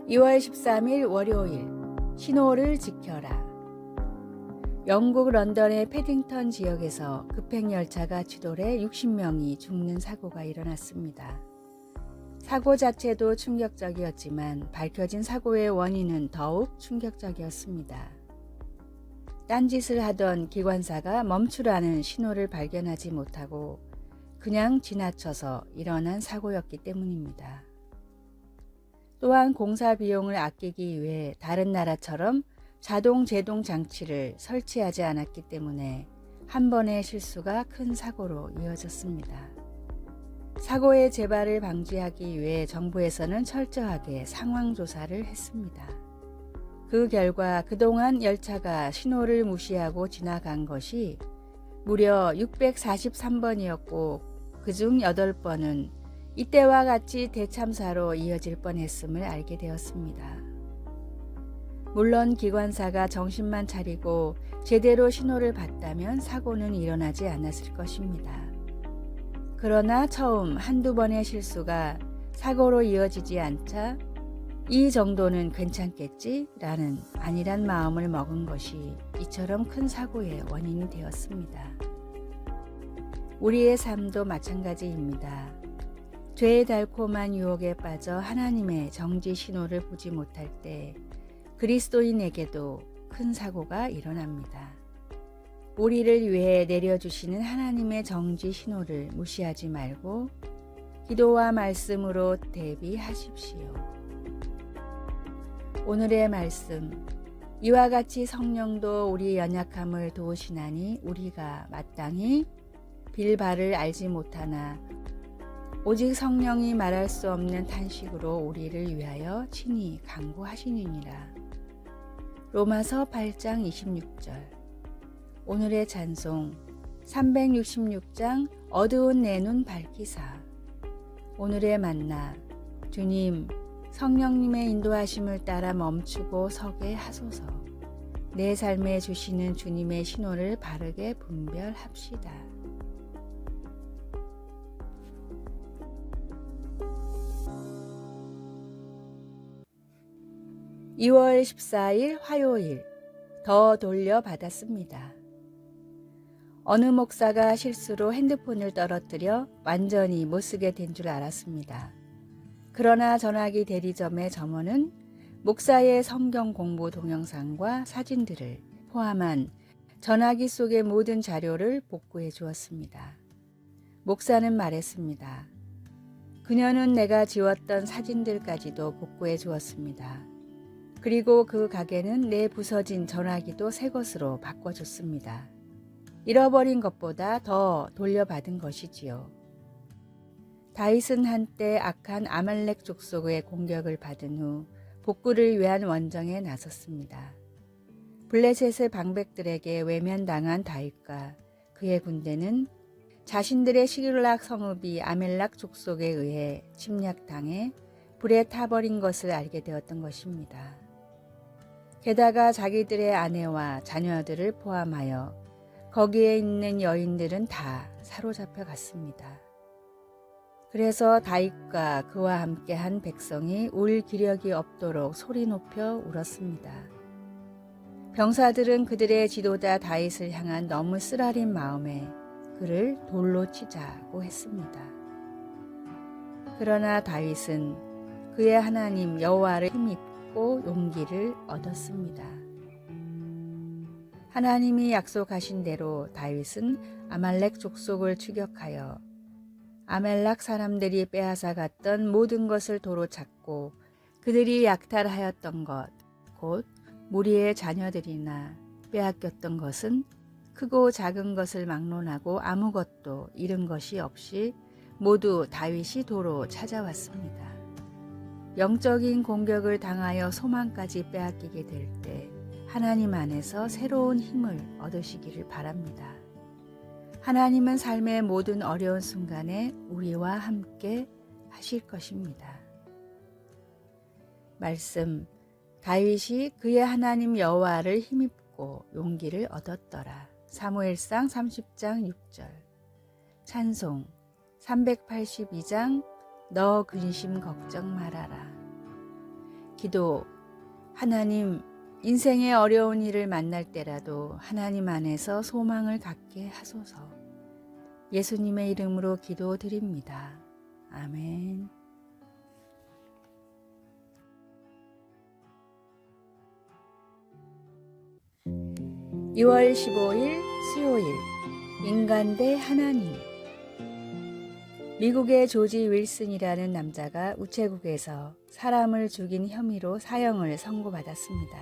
2월 13일 월요일 신호를 지켜라. 영국 런던의 패딩턴 지역에서 급행열차가 추돌해 60명이 죽는 사고가 일어났습니다. 사고 자체도 충격적이었지만 밝혀진 사고의 원인은 더욱 충격적이었습니다. 딴짓을 하던 기관사가 멈추라는 신호를 발견하지 못하고 그냥 지나쳐서 일어난 사고였기 때문입니다. 또한 공사 비용을 아끼기 위해 다른 나라처럼 자동 제동 장치를 설치하지 않았기 때문에 한 번의 실수가 큰 사고로 이어졌습니다. 사고의 재발을 방지하기 위해 정부에서는 철저하게 상황 조사를 했습니다. 그 결과 그동안 열차가 신호를 무시하고 지나간 것이 무려 643번이었고 그중 8번은 이때와 같이 대참사로 이어질 뻔했음을 알게 되었습니다. 물론 기관사가 정신만 차리고 제대로 신호를 봤다면 사고는 일어나지 않았을 것입니다. 그러나 처음 한두 번의 실수가 사고로 이어지지 않자 이 정도는 괜찮겠지? 라는 안일한 마음을 먹은 것이 이처럼 큰 사고의 원인이 되었습니다. 우리의 삶도 마찬가지입니다. 죄의 달콤한 유혹에 빠져 하나님의 정지 신호를 보지 못할 때 그리스도인에게도 큰 사고가 일어납니다. 우리를 위해 내려주시는 하나님의 정지 신호를 무시하지 말고 기도와 말씀으로 대비하십시오. 오늘의 말씀, 이와 같이 성령도 우리 연약함을 도우시나니 우리가 마땅히 빌바를 알지 못하나 오직 성령이 말할 수 없는 탄식으로 우리를 위하여 친히 간구하시느니라. 로마서 8장 26절. 오늘의 찬송 366장 어두운 내 눈 밝히사. 오늘의 만나 주님 성령님의 인도하심을 따라 멈추고 서게 하소서. 내 삶에 주시는 주님의 신호를 바르게 분별합시다. 2월 14일 화요일 더 돌려받았습니다. 어느 목사가 실수로 핸드폰을 떨어뜨려 완전히 못쓰게 된 줄 알았습니다. 그러나 전화기 대리점의 점원은 목사의 성경 공부 동영상과 사진들을 포함한 전화기 속의 모든 자료를 복구해 주었습니다. 목사는 말했습니다. 그녀는 내가 지웠던 사진들까지도 복구해 주었습니다. 그리고 그 가게는 내 부서진 전화기도 새 것으로 바꿔줬습니다. 잃어버린 것보다 더 돌려받은 것이지요. 다윗은 한때 악한 아말렉 족속의 공격을 받은 후 복구를 위한 원정에 나섰습니다. 블레셋의 방백들에게 외면당한 다윗과 그의 군대는 자신들의 시글락 성읍이 아멜락 족속에 의해 침략당해 불에 타버린 것을 알게 되었던 것입니다. 게다가 자기들의 아내와 자녀들을 포함하여 거기에 있는 여인들은 다 사로잡혀 갔습니다. 그래서 다윗과 그와 함께한 백성이 울 기력이 없도록 소리 높여 울었습니다. 병사들은 그들의 지도자 다윗을 향한 너무 쓰라린 마음에 그를 돌로 치자고 했습니다. 그러나 다윗은 그의 하나님 여호와를 힘입고 용기를 얻었습니다. 하나님이 약속하신 대로 다윗은 아말렉 족속을 추격하여 아멜락 사람들이 빼앗아 갔던 모든 것을 도로 찾고 그들이 약탈하였던 것, 곧 무리의 자녀들이나 빼앗겼던 것은 크고 작은 것을 막론하고 아무것도 잃은 것이 없이 모두 다윗이 도로 찾아왔습니다. 영적인 공격을 당하여 소망까지 빼앗기게 될 때 하나님 안에서 새로운 힘을 얻으시기를 바랍니다. 하나님은 삶의 모든 어려운 순간에 우리와 함께 하실 것입니다. 말씀, 다윗이 그의 하나님 여호와를 힘입고 용기를 얻었더라. 사무엘상 30장 6절. 찬송 382장 너 근심 걱정 말아라. 기도. 하나님, 인생의 어려운 일을 만날 때라도 하나님 안에서 소망을 갖게 하소서. 예수님의 이름으로 기도드립니다. 아멘. 2월 15일 수요일, 인간 대 하나님. 미국의 조지 윌슨이라는 남자가 우체국에서 사람을 죽인 혐의로 사형을 선고받았습니다.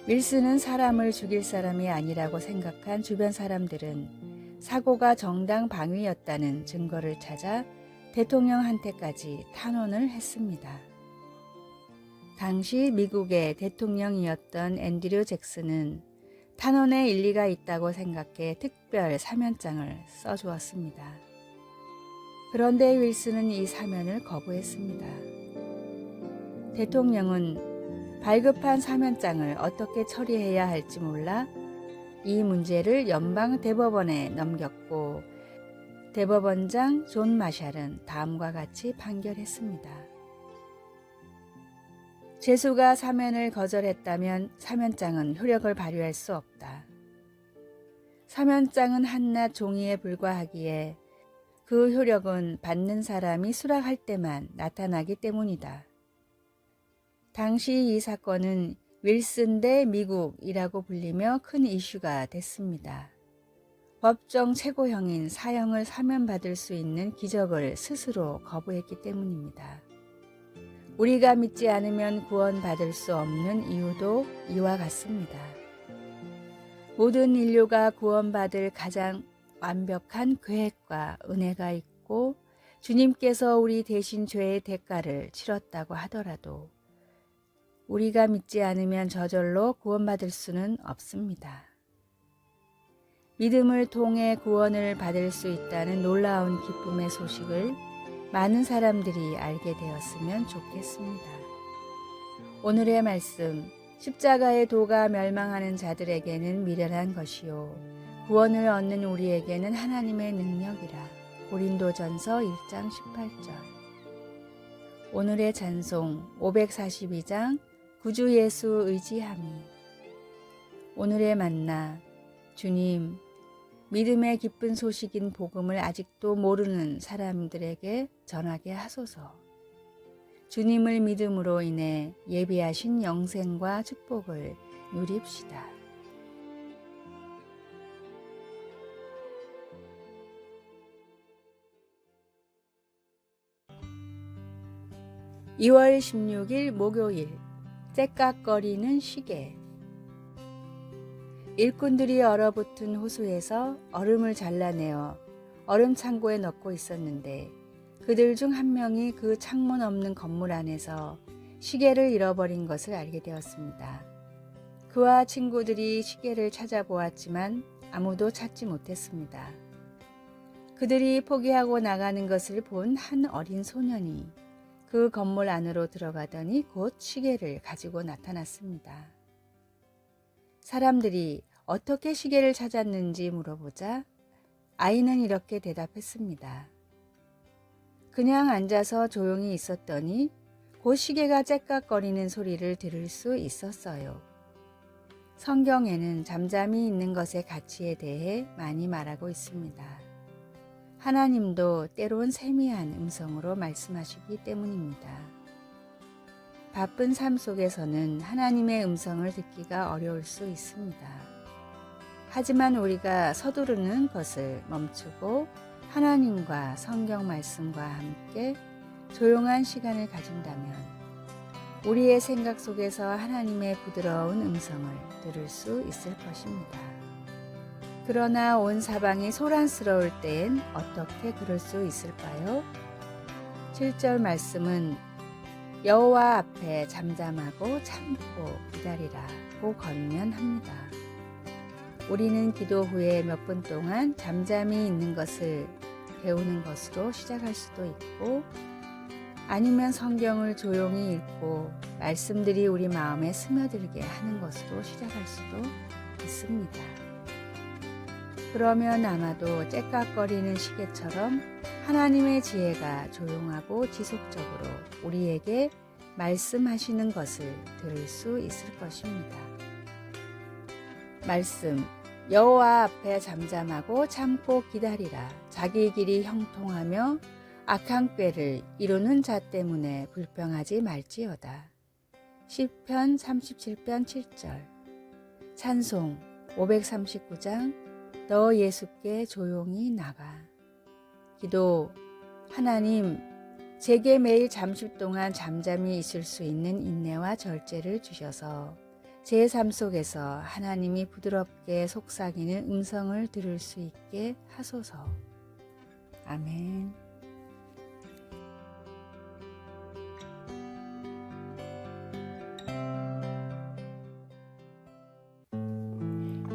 윌슨은 사람을 죽일 사람이 아니라고 생각한 주변 사람들은 사고가 정당 방위였다는 증거를 찾아 대통령한테까지 탄원을 했습니다. 당시 미국의 대통령이었던 앤드류 잭슨은 탄원에 일리가 있다고 생각해 특별 사면장을 써주었습니다. 그런데 윌슨은 이 사면을 거부했습니다. 대통령은 발급한 사면장을 어떻게 처리해야 할지 몰라 이 문제를 연방 대법원에 넘겼고, 대법원장 존 마샬은 다음과 같이 판결했습니다. 죄수가 사면을 거절했다면 사면장은 효력을 발휘할 수 없다. 사면장은 한낱 종이에 불과하기에 그 효력은 받는 사람이 수락할 때만 나타나기 때문이다. 당시 이 사건은 윌슨 대 미국이라고 불리며 큰 이슈가 됐습니다. 법정 최고형인 사형을 사면받을 수 있는 기적을 스스로 거부했기 때문입니다. 우리가 믿지 않으면 구원받을 수 없는 이유도 이와 같습니다. 모든 인류가 구원받을 가장 완벽한 계획과 은혜가 있고 주님께서 우리 대신 죄의 대가를 치렀다고 하더라도 우리가 믿지 않으면 저절로 구원받을 수는 없습니다. 믿음을 통해 구원을 받을 수 있다는 놀라운 기쁨의 소식을 많은 사람들이 알게 되었으면 좋겠습니다. 오늘의 말씀, 십자가의 도가 멸망하는 자들에게는 미련한 것이요 구원을 얻는 우리에게는 하나님의 능력이라. 고린도전서 1장 18절. 오늘의 찬송 542장 구주 예수 의지함이. 오늘의 만나, 주님, 믿음의 기쁜 소식인 복음을 아직도 모르는 사람들에게 전하게 하소서. 주님을 믿음으로 인해 예비하신 영생과 축복을 누립시다. (2월 16일) 목요일, 째깍거리는 시계. 일꾼들이 얼어붙은 호수에서 얼음을 잘라내어 얼음 창고에 넣고 있었는데 그들 중 한 명이 그 창문 없는 건물 안에서 시계를 잃어버린 것을 알게 되었습니다. 그와 친구들이 시계를 찾아보았지만 아무도 찾지 못했습니다. 그들이 포기하고 나가는 것을 본 한 어린 소년이 그 건물 안으로 들어가더니 곧 시계를 가지고 나타났습니다. 사람들이 어떻게 시계를 찾았는지 물어보자 아이는 이렇게 대답했습니다. 그냥 앉아서 조용히 있었더니 곧 시계가 째깍거리는 소리를 들을 수 있었어요. 성경에는 잠잠히 있는 것의 가치에 대해 많이 말하고 있습니다. 하나님도 때론 세미한 음성으로 말씀하시기 때문입니다. 바쁜 삶 속에서는 하나님의 음성을 듣기가 어려울 수 있습니다. 하지만 우리가 서두르는 것을 멈추고 하나님과 성경 말씀과 함께 조용한 시간을 가진다면 우리의 생각 속에서 하나님의 부드러운 음성을 들을 수 있을 것입니다. 그러나 온 사방이 소란스러울 때엔 어떻게 그럴 수 있을까요? 7절 말씀은 여호와 앞에 잠잠하고 참고 기다리라고 권면합니다. 우리는 기도 후에 몇 분 동안 잠잠히 있는 것을 배우는 것으로 시작할 수도 있고 아니면 성경을 조용히 읽고 말씀들이 우리 마음에 스며들게 하는 것으로 시작할 수도 있습니다. 그러면 아마도 째깍거리는 시계처럼 하나님의 지혜가 조용하고 지속적으로 우리에게 말씀하시는 것을 들을 수 있을 것입니다. 말씀, 여호와 앞에 잠잠하고 참고 기다리라. 자기 길이 형통하며 악한 꾀를 이루는 자 때문에 불평하지 말지어다. 시편 37편 7절. 찬송 539장 너 예수께 조용히 나가. 기도, 하나님, 제게 매일 잠시 동안 잠잠히 있을 수 있는 인내와 절제를 주셔서 제 삶 속에서 하나님이 부드럽게 속삭이는 음성을 들을 수 있게 하소서. 아멘.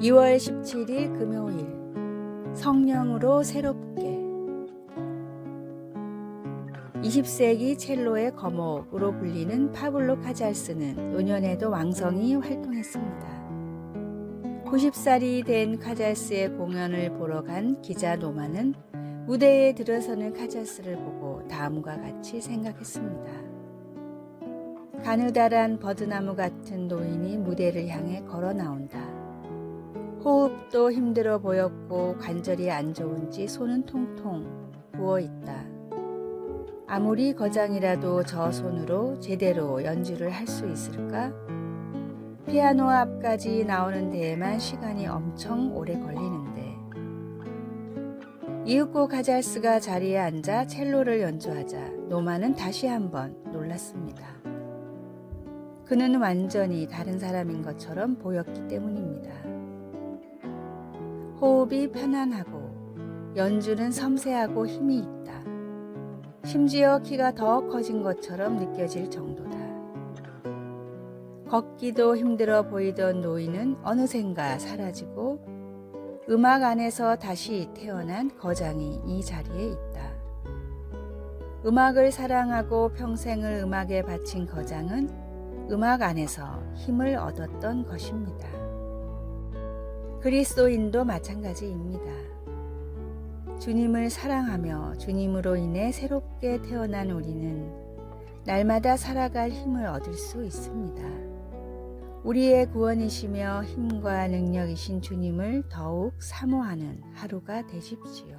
2월 17일 금요일, 성령으로 새롭게. 20세기 첼로의 거목으로 불리는 파블로 카잘스는 노년에도 왕성히 활동했습니다. 90살이 된 카잘스의 공연을 보러 간 기자 노마는 무대에 들어서는 카잘스를 보고 다음과 같이 생각했습니다. 가느다란 버드나무 같은 노인이 무대를 향해 걸어 나온다. 호흡도 힘들어 보였고 관절이 안 좋은지 손은 통통 부어있다. 아무리 거장이라도 저 손으로 제대로 연주를 할 수 있을까? 피아노 앞까지 나오는 데에만 시간이 엄청 오래 걸리는데. 이윽고 카잘스가 자리에 앉아 첼로를 연주하자 노마는 다시 한번 놀랐습니다. 그는 완전히 다른 사람인 것처럼 보였기 때문입니다. 호흡이 편안하고 연주는 섬세하고 힘이 있다. 심지어 키가 더 커진 것처럼 느껴질 정도다. 걷기도 힘들어 보이던 노인은 어느샌가 사라지고 음악 안에서 다시 태어난 거장이 이 자리에 있다. 음악을 사랑하고 평생을 음악에 바친 거장은 음악 안에서 힘을 얻었던 것입니다. 그리스도인도 마찬가지입니다. 주님을 사랑하며 주님으로 인해 새롭게 태어난 우리는 날마다 살아갈 힘을 얻을 수 있습니다. 우리의 구원이시며 힘과 능력이신 주님을 더욱 사모하는 하루가 되십시오.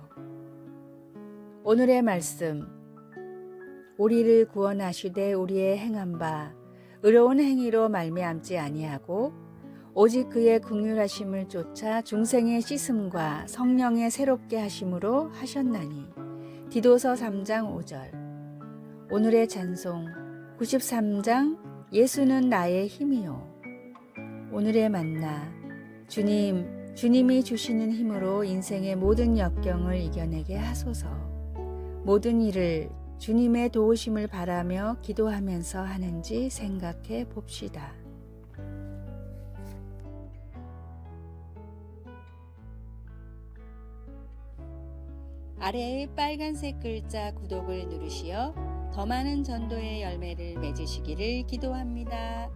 오늘의 말씀, 우리를 구원하시되 우리의 행한 바 의로운 행위로 말미암지 아니하고 오직 그의 긍휼하심을 쫓아 중생의 씻음과 성령의 새롭게 하심으로 하셨나니. 디도서 3장 5절. 오늘의 찬송 93장 예수는 나의 힘이요. 오늘의 만나, 주님이 주시는 힘으로 인생의 모든 역경을 이겨내게 하소서. 모든 일을 주님의 도우심을 바라며 기도하면서 하는지 생각해 봅시다. 아래의 빨간색 글자 구독을 누르시어 더 많은 전도의 열매를 맺으시기를 기도합니다.